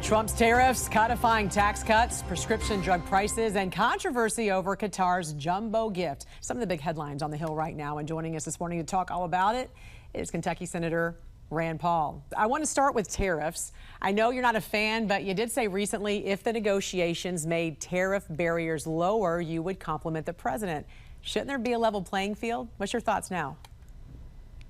Trump's tariffs, codifying tax cuts, prescription drug prices, and controversy over Qatar's jumbo gift. Some of the big headlines on the Hill right now. And joining us this morning to talk all about it is Kentucky Senator Rand Paul. I want to start with tariffs. I know you're not a fan, but you did say recently if the negotiations made tariff barriers lower, you would compliment the president. Shouldn't there be a level playing field? What's your thoughts now?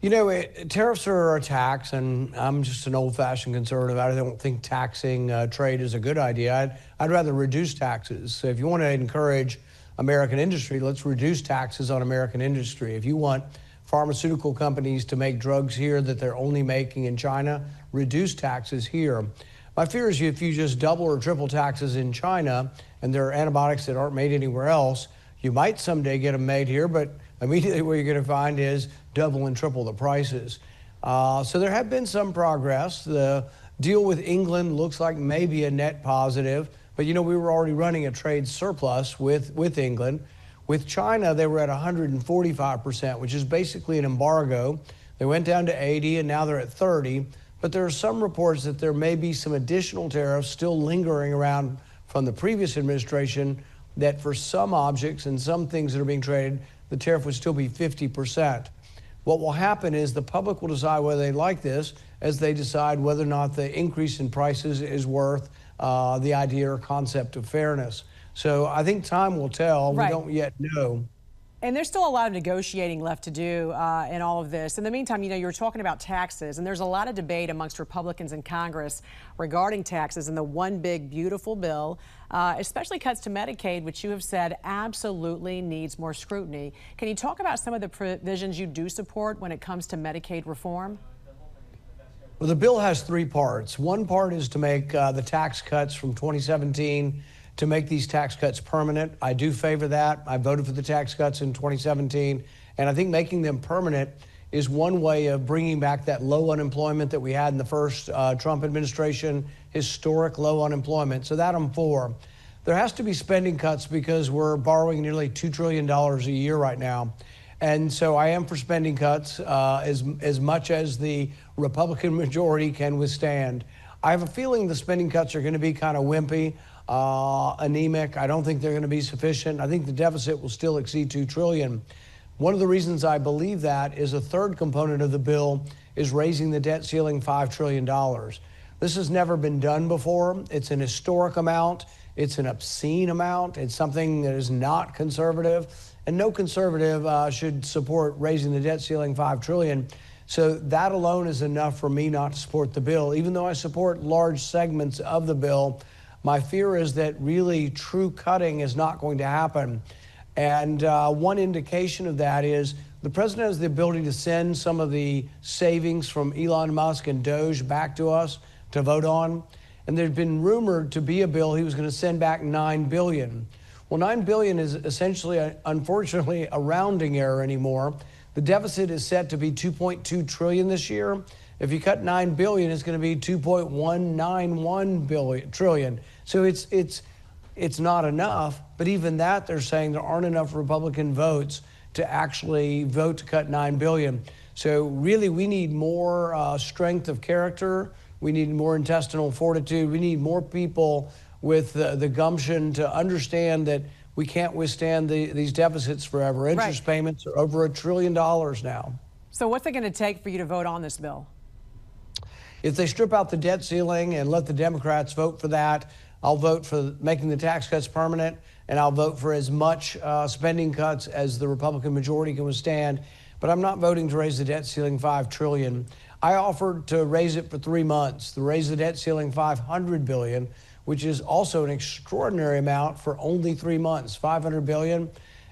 You know, tariffs are a tax, and I'm just an old-fashioned conservative. I don't think taxing trade is a good idea. I'd rather reduce taxes. So if you want to encourage American industry, let's reduce taxes on American industry. If you want pharmaceutical companies to make drugs here that they're only making in China, reduce taxes here. My fear is if you just double or triple taxes in China, and there are antibiotics that aren't made anywhere else, you might someday get them made here, but immediately what you're going to find is double and triple the prices. So there have been some progress. The deal with England looks like maybe a net positive, but you know, we were already running a trade surplus with England. With China, they were at 145%, which is basically an embargo. They went down to 80 and now they're at 30, but there are some reports that there may be some additional tariffs still lingering around from the previous administration, that for some objects and some things that are being traded, the tariff would still be 50%. What will happen is the public will decide whether they like this as they decide whether or not the increase in prices is worth the idea or concept of fairness. So I think time will tell. Right. We don't yet know. And there's still a lot of negotiating left to do in all of this. In the meantime, you know, you were talking about taxes, and there's a lot of debate amongst Republicans in Congress regarding taxes and the one big beautiful bill, especially cuts to Medicaid, which you have said absolutely needs more scrutiny. Can you talk about some of the provisions you do support when it comes to Medicaid reform? Well, the bill has three parts. One part is to make the tax cuts from 2017 to make these tax cuts permanent. I do favor that. I voted for the tax cuts in 2017, and I think making them permanent is one way of bringing back that low unemployment that we had in the first Trump administration, historic low unemployment. So that I'm for. There has to be spending cuts because we're borrowing nearly $2 trillion a year right now. And so I am for spending cuts as much as the Republican majority can withstand. I have a feeling the spending cuts are going to be kind of wimpy, anemic. I don't think they're going to be sufficient. I think the deficit will still exceed $2 trillion. One of the reasons I believe that is a third component of the bill is raising the debt ceiling $5 trillion. This has never been done before. It's an historic amount. It's an obscene amount. It's something that is not conservative, and no conservative should support raising the debt ceiling $5 trillion. So that alone is enough for me not to support the bill. Even though I support large segments of the bill, my fear is that really true cutting is not going to happen. And one indication of that is the president has the ability to send some of the savings from Elon Musk and Doge back to us to vote on. And there's been rumored to be a bill he was going to send back $9 billion. Well, $9 billion is essentially, unfortunately, a rounding error anymore. The deficit is set to be $2.2 trillion this year. If you cut $9 billion, it's going to be $2.191 trillion. So it's not enough. But even that, they're saying there aren't enough Republican votes to actually vote to cut $9 billion. So really, we need more strength of character. We need more intestinal fortitude. We need more people with the gumption to understand that we can't withstand these deficits forever. Interest payments are over $1 trillion now. So what's it going to take for you to vote on this bill? If they strip out the debt ceiling and let the Democrats vote for that, I'll vote for making the tax cuts permanent, and I'll vote for as much spending cuts as the Republican majority can withstand. But I'm not voting to raise the debt ceiling $5 trillion. I offered to raise it for 3 months, to raise the debt ceiling $500 billion, which is also an extraordinary amount for only 3 months, $500 billion.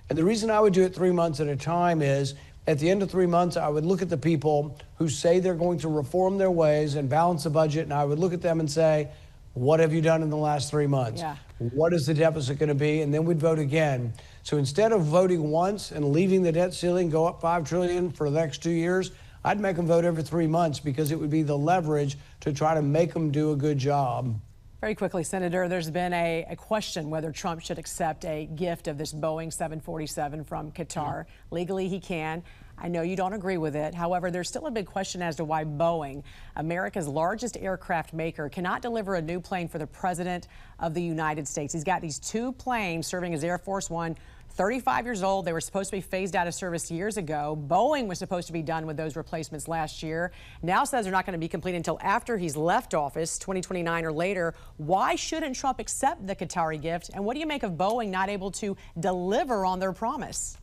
And the reason I would do it 3 months at a time is at the end of 3 months, I would look at the people who say they're going to reform their ways and balance the budget, and I would look at them and say, what have you done in the last 3 months? Yeah. What is the deficit going to be? And then we'd vote again. So instead of voting once and leaving the debt ceiling go up $5 trillion for the next 2 years, I'd make them vote every 3 months because it would be the leverage to try to make them do a good job. Very quickly, Senator, there's been a question whether Trump should accept a gift of this Boeing 747 from Qatar. Legally, he can. I know you don't agree with it. However, there's still a big question as to why Boeing, America's largest aircraft maker, cannot deliver a new plane for the President of the United States. He's got these 2 planes serving as Air Force One, 35 years old. They were supposed to be phased out of service years ago. Boeing was supposed to be done with those replacements last year. Now says they're not going to be complete until after he's left office, 2029 or later. Why shouldn't Trump accept the Qatari gift? And what do you make of Boeing not able to deliver on their promise?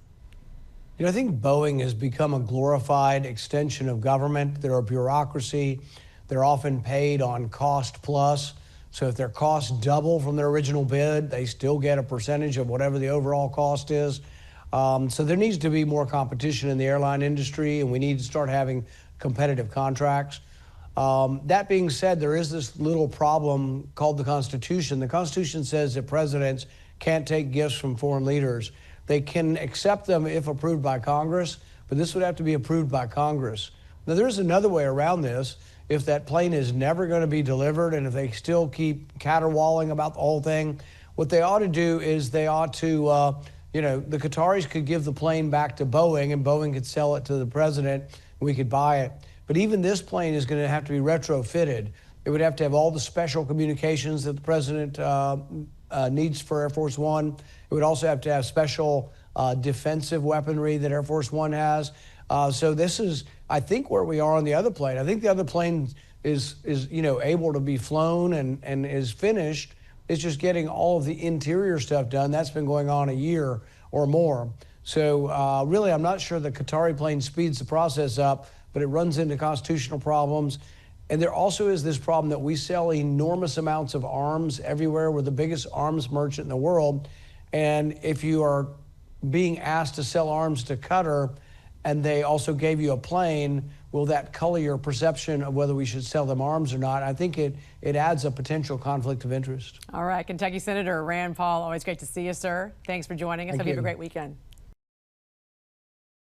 You know, I think Boeing has become a glorified extension of government. They're a bureaucracy. They're often paid on cost plus. So if their costs double from their original bid, they still get a percentage of whatever the overall cost is. So there needs to be more competition in the airline industry, and we need to start having competitive contracts. That being said, there is this little problem called the Constitution. The Constitution says that presidents can't take gifts from foreign leaders. They can accept them if approved by Congress, but this would have to be approved by Congress. Now, there's another way around this. If that plane is never going to be delivered and if they still keep caterwauling about the whole thing, what they ought to do is they ought to, the Qataris could give the plane back to Boeing and Boeing could sell it to the president and we could buy it. But even this plane is going to have to be retrofitted. It would have to have all the special communications that the president needs for Air Force One. It would also have to have special defensive weaponry that Air Force One has. So this is, I think, where we are on the other plane. I think the other plane is able to be flown and is finished. It's just getting all of the interior stuff done. That's been going on a year or more. So really, I'm not sure the Qatari plane speeds the process up, but it runs into constitutional problems. And there also is this problem that we sell enormous amounts of arms everywhere. We're the biggest arms merchant in the world. And if you are being asked to sell arms to Qatar, and they also gave you a plane, will that color your perception of whether we should sell them arms or not? I think it adds a potential conflict of interest. All right, Kentucky Senator Rand Paul, always great to see you, sir. Thanks for joining us. Hope you have a great weekend.